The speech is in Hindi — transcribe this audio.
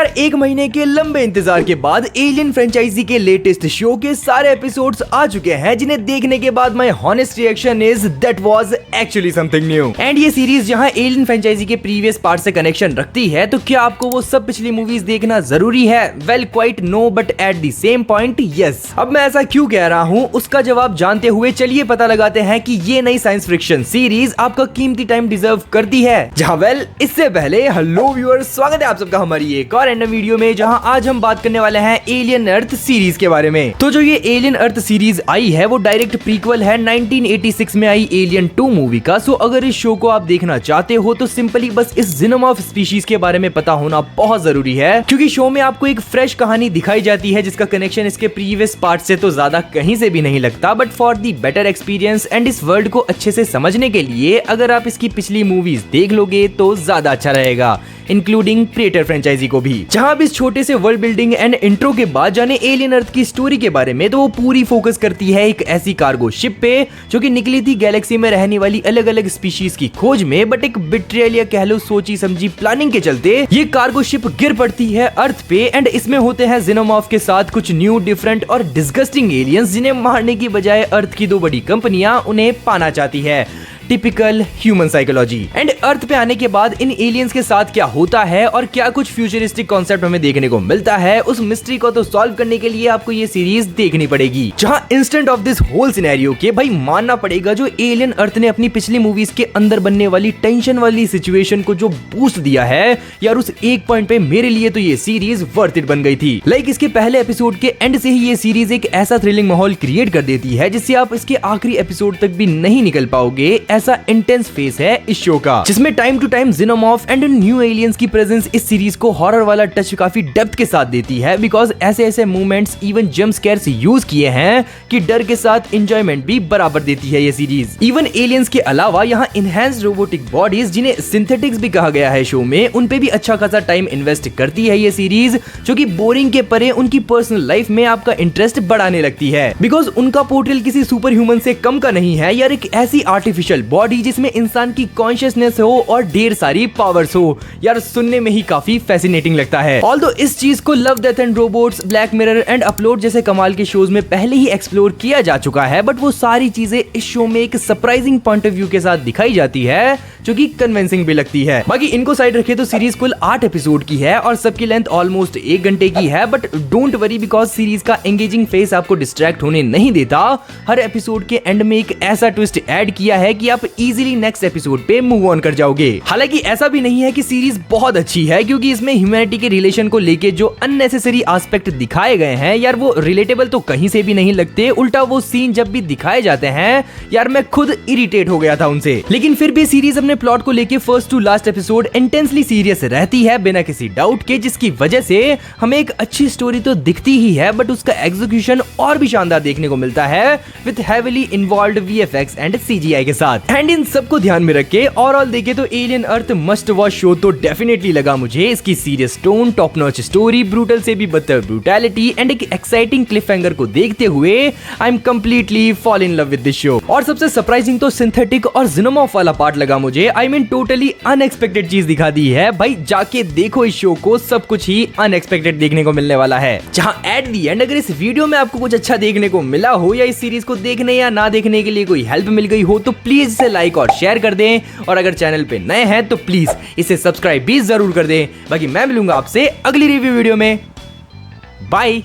यार एक महीने के लंबे इंतजार के बाद एलियन फ्रेंचाइजी के लेटेस्ट शो के सारे एपिसोड्स आ चुके हैं, जिन्हें देखने के बाद my honest reaction is that was actually something new. And ये सीरीज जहां एलियन फ्रेंचाइजी के प्रीवियस पार्ट से कनेक्शन रखती है, तो क्या आपको वो सब पिछली मूवीज देखना जरूरी है? Well quite no, but at the same point yes. अब मैं ऐसा क्यों कह रहा हूँ, उसका जवाब जानते हुए चलिए पता लगाते हैं कि ये नई साइंस फिक्शन सीरीज आपका कीमती टाइम डिजर्व करती है। जहां वेल इससे पहले हेलो व्यूअर्स, स्वागत है आप सबका हमारी एक और रैंडम वीडियो में, जहां आज हम बात करने वाले हैं एलियन अर्थ सीरीज के बारे में। तो जो ये एलियन अर्थ सीरीज आई है वो डायरेक्ट प्रीक्वल है 1986 में आई एलियन 2 मूवी का। सो अगर इस शो को आप देखना चाहते हो तो सिंपली बस इस ज़ीनोमॉर्फ स्पीशीज के बारे में पता होना बहुत जरूरी है, क्योंकि शो में आपको एक फ्रेश कहानी दिखाई जाती है जिसका कनेक्शन इसके प्रीवियस पार्ट से तो ज्यादा कहीं से भी नहीं लगता। But for the better experience and इस वर्ल्ड को अच्छे से समझने के लिए अगर आप इसकी पिछली मूवीज देख लोगे तो ज्यादा अच्छा रहेगा, इंक्लूडिंग प्रेडेटर फ्रेंचाइजी को भी। जहां अब इस छोटे से वर्ल्ड बिल्डिंग एंड इंट्रो के बाद जाने एलियन अर्थ की स्टोरी के बारे में, तो वो पूरी फोकस करती है एक ऐसी कार्गो शिप पे जो कि निकली थी गैलेक्सी में रहने वाली अलग अलग स्पीशीज की खोज में। बट एक बिट्रेयल या कह लो सोची समझी प्लानिंग के चलते ये कार्गो शिप गिर पड़ती है अर्थ पे। एंड इसमें होते हैं ज़ीनोमॉर्फ के साथ कुछ न्यू, डिफरेंट और डिस्गस्टिंग एलियंस, जिन्हें मारने की बजाय अर्थ की दो बड़ी कंपनियां उन्हें पाना चाहती है। Typical human psychology. And earth पे आने के बाद इन एलियंस के साथ क्या होता है और क्या कुछ फ्यूचरिस्टिक कॉन्सेप्ट हमें देखने को मिलता है, उस मिस्ट्री को तो सॉल्व करने के लिए आपको ये सीरीज देखनी पड़ेगी। जहां instant of this whole scenario के भाई मानना पड़ेगा, जो एलियन अर्थ ने अपनी पिछली मूवीज के अंदर बनने वाली टेंशन वाली सिचुएशन को जो बूस्ट दिया है यार, उस एक पॉइंट पे मेरे लिए तो ये सीरीज वर्थ इट बन गई थी। लाइक इसके पहले एपिसोड के एंड से ही ये सीरीज एक ऐसा थ्रिलिंग माहौल क्रिएट कर देती है जिससे आप इसके आखिरी एपिसोड तक भी नहीं निकल पाओगे। ऐसा इंटेंस फेस है इस शो का, जिसमें time to time xenomorph and new aliens की प्रेजेंस इस सीरीज को हॉरर वाला टच काफी डेप्थ के साथ देती है। बिकॉज ऐसे ऐसे movements, even jump scares use किए हैं कि डर के साथ एंजॉयमेंट भी बराबर देती है ये सीरीज। इवन एलियंस के अलावा यहाँ इनहैंस्ड रोबोटिक बॉडीज, जिन्हें सिंथेटिक्स भी कहा गया है शो में, उन पे भी अच्छा खासा टाइम इन्वेस्ट करती है ये सीरीज, जो कि बोरिंग के परे उनकी पर्सनल लाइफ में आपका इंटरेस्ट बढ़ाने लगती है। बिकॉज उनका पोर्ट्रेल किसी सुपर ह्यूमन से कम का नहीं है यार, एक ऐसी आर्टिफिशियल बॉडी जिसमें इंसान की कॉन्शियसनेस हो और ढेर सारी पावर्स हो। यार सुनने में ही काफी फैसिनेटिंग लगता है। ऑल्दो इस चीज को love, death and robots, black mirror and upload जैसे कमाल के शोज में पहले ही एक्सप्लोर किया जा चुका है, बट वो सारी चीजें इस शो में एक सरप्राइजिंग पॉइंट ऑफ व्यू के साथ दिखाई जाती है, जो कि कन्विंसिंग भी लगती है। बाकी इनको साइड रखे तो सीरीज कुल 8 एपिसोड की है और सबकी लेंथ ऑलमोस्ट 1 घंटे की है। But don't worry, because series का एंगेजिंग फेस आपको डिस्ट्रैक्ट होने नहीं देता। हर एपिसोड के एंड में एक ऐसा ट्विस्ट ऐड किया है कि आप इजीली नेक्स्ट एपिसोड पे मूव ऑन कर जाओगे। हालांकि ऐसा भी नहीं है कि सीरीज बहुत अच्छी है, क्योंकि इसमें ह्यूमैनिटी के रिलेशन को लेके जो अननेसेसरी एस्पेक्ट दिखाए गए हैं यार, वो रिलेटेबल तो कहीं से भी नहीं लगते। उल्टा वो सीन जब भी दिखाए जाते हैं यार, मैं खुद इरिटेट हो गया था उनसे। लेकिन फिर भी सीरीज अपने प्लॉट को लेके first to last episode intensely serious रहती है बिना किसी डाउट के, जिसकी वजह से हमें एक अच्छी स्टोरी तो दिखती ही है, बट उसका एग्जीक्यूशन और भी शानदार देखने को मिलता है with heavily involved VFX and CGI के साथ। एंड इन सबको ध्यान में रख के ओवरऑल देखे तो alien earth must watch show तो डेफिनेटली लगा मुझे। इसकी serious tone, top notch story, brutal से भी बदतर ब्रूटैलिटी एंड एक एक्साइटिंग क्लिफहैंगर को देखते हुए I am completely fall in love with this show. और सबसे सरप्राइजिंग तो सिंथेटिक और ज़ीनोमॉर्फ वाला पार्ट लगा मुझे। आई मीन टोटली अनएक्सपेक्टेड चीज दिखा दी है भाई। जाके देखो इस शो को, सब कुछ ही अनएक्सपेक्टेड देखने को मिलने वाला है। जहां एट दी एंड अगर इस वीडियो में आपको कुछ अच्छा देखने को मिला हो या इस सीरीज को देखने या ना देखने के लिए कोई हेल्प मिल गई हो, तो प्लीज इसे लाइक और शेयर कर दें। और अगर चैनल पे नए हैं तो प्लीज इसे सब्सक्राइब भी जरूर कर दें। बाकी मैं मिलूंगा आपसे अगली रिव्यू वीडियो में। बाय।